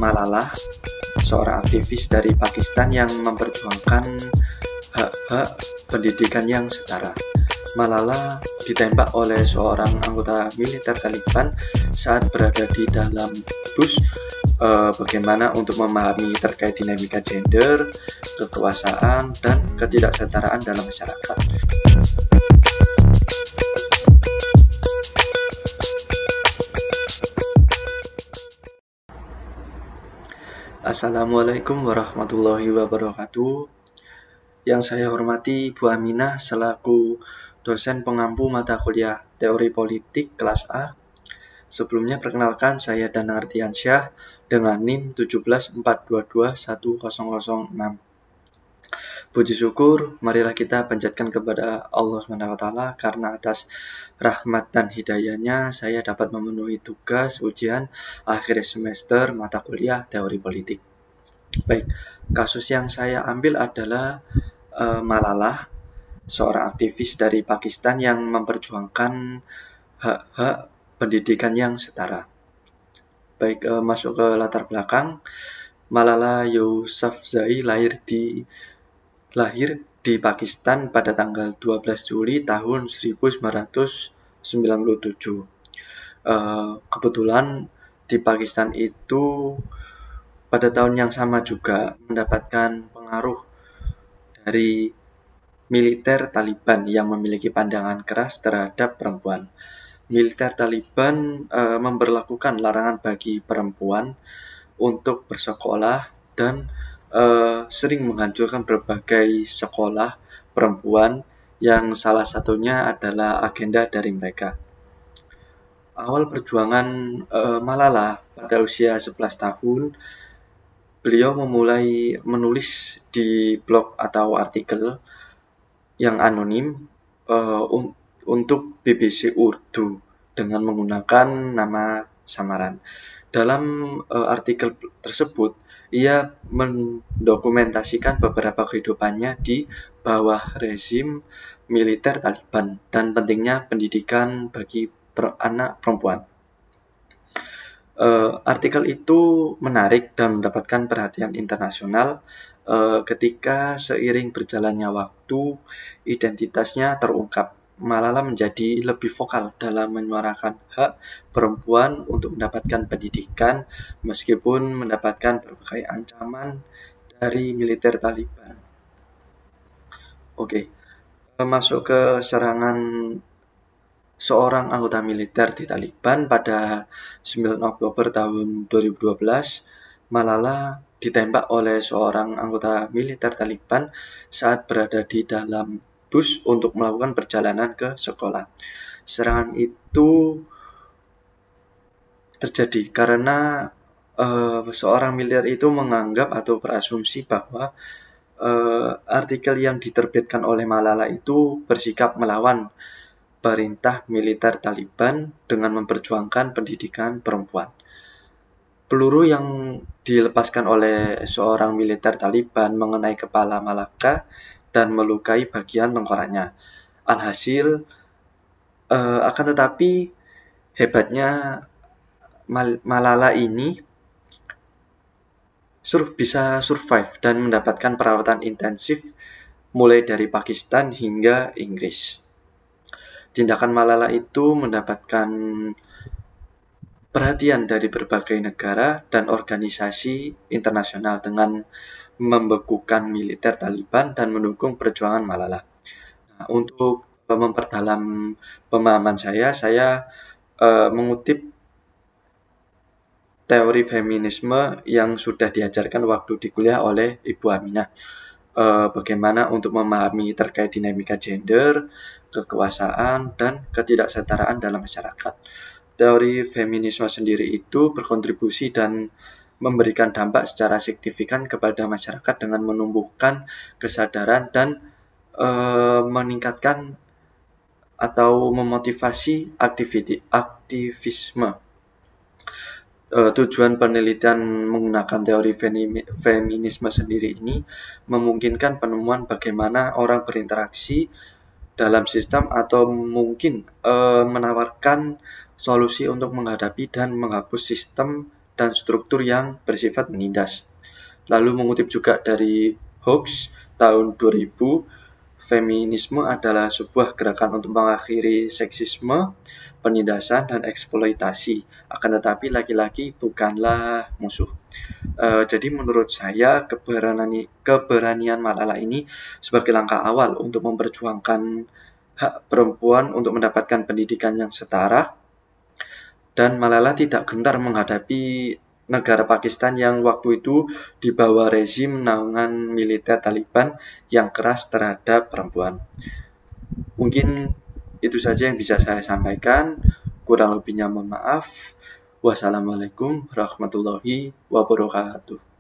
Malala, seorang aktivis dari Pakistan yang memperjuangkan hak-hak pendidikan yang setara. Malala ditembak oleh seorang anggota militer Taliban saat berada di dalam bus. Bagaimana untuk memahami terkait dinamika gender, kekuasaan, dan ketidaksetaraan dalam masyarakat. Assalamualaikum warahmatullahi wabarakatuh. Yang saya hormati Bu Aminah selaku dosen pengampu mata kuliah Teori Politik kelas A. Sebelumnya perkenalkan, saya Danang Ardiansyah dengan NIM 174221006. Puji syukur, marilah kita panjatkan kepada Allah SWT karena atas rahmat dan hidayahnya saya dapat memenuhi tugas ujian akhir semester mata kuliah Teori Politik. Baik, kasus yang saya ambil adalah Malala, seorang aktivis dari Pakistan yang memperjuangkan hak-hak pendidikan yang setara. Baik, masuk ke latar belakang. Malala Yousafzai lahir di Pakistan pada tanggal 12 Juli tahun 1997. Kebetulan di Pakistan itu pada tahun yang sama juga mendapatkan pengaruh dari militer Taliban yang memiliki pandangan keras terhadap perempuan. Militer Taliban memberlakukan larangan bagi perempuan untuk bersekolah dan sering menghancurkan berbagai sekolah perempuan yang salah satunya adalah agenda dari mereka. Awal perjuangan Malala pada usia 11 tahun, beliau memulai menulis di blog atau artikel yang anonim untuk BBC Urdu dengan menggunakan nama samaran. Dalam artikel tersebut, ia mendokumentasikan beberapa kehidupannya di bawah rezim militer Taliban dan pentingnya pendidikan bagi anak perempuan. Artikel itu menarik dan mendapatkan perhatian internasional ketika seiring berjalannya waktu, identitasnya terungkap. Malala menjadi lebih vokal dalam menyuarakan hak perempuan untuk mendapatkan pendidikan meskipun mendapatkan berbagai ancaman dari militer Taliban. Oke, masuk ke serangan seorang anggota militer di Taliban pada 9 Oktober tahun 2012. Malala ditembak oleh seorang anggota militer Taliban saat berada di dalam bus untuk melakukan perjalanan ke sekolah. Serangan itu terjadi karena seorang militer itu menganggap atau berasumsi bahwa artikel yang diterbitkan oleh Malala itu bersikap melawan perintah militer Taliban dengan memperjuangkan pendidikan perempuan. Peluru yang dilepaskan oleh seorang militer Taliban mengenai kepala Malala dan melukai bagian tengkoraknya. Alhasil, akan tetapi hebatnya Malala ini bisa survive dan mendapatkan perawatan intensif mulai dari Pakistan hingga Inggris. Tindakan Malala itu mendapatkan perhatian dari berbagai negara dan organisasi internasional dengan membekukan militer Taliban dan mendukung perjuangan Malala. Nah, untuk memperdalam pemahaman saya mengutip teori feminisme yang sudah diajarkan waktu di kuliah oleh Ibu Aminah. Bagaimana untuk memahami terkait dinamika gender, kekuasaan, dan ketidaksetaraan dalam masyarakat. Teori feminisme sendiri itu berkontribusi dan memberikan dampak secara signifikan kepada masyarakat dengan menumbuhkan kesadaran dan meningkatkan atau memotivasi aktivisme. Tujuan penelitian menggunakan teori feminisme sendiri ini memungkinkan penemuan bagaimana orang berinteraksi dalam sistem atau mungkin menawarkan solusi untuk menghadapi dan menghapus sistem dan struktur yang bersifat menindas. Lalu mengutip juga dari Hoax tahun 2000, feminisme adalah sebuah gerakan untuk mengakhiri seksisme, penindasan, dan eksploitasi. Akan tetapi laki-laki bukanlah musuh. Jadi menurut saya keberanian Malala ini sebagai langkah awal untuk memperjuangkan hak perempuan untuk mendapatkan pendidikan yang setara, dan Malala tidak gentar menghadapi negara Pakistan yang waktu itu di bawah rezim naungan militer Taliban yang keras terhadap perempuan. Mungkin itu saja yang bisa saya sampaikan. Kurang lebihnya mohon maaf. Wassalamualaikum warahmatullahi wabarakatuh.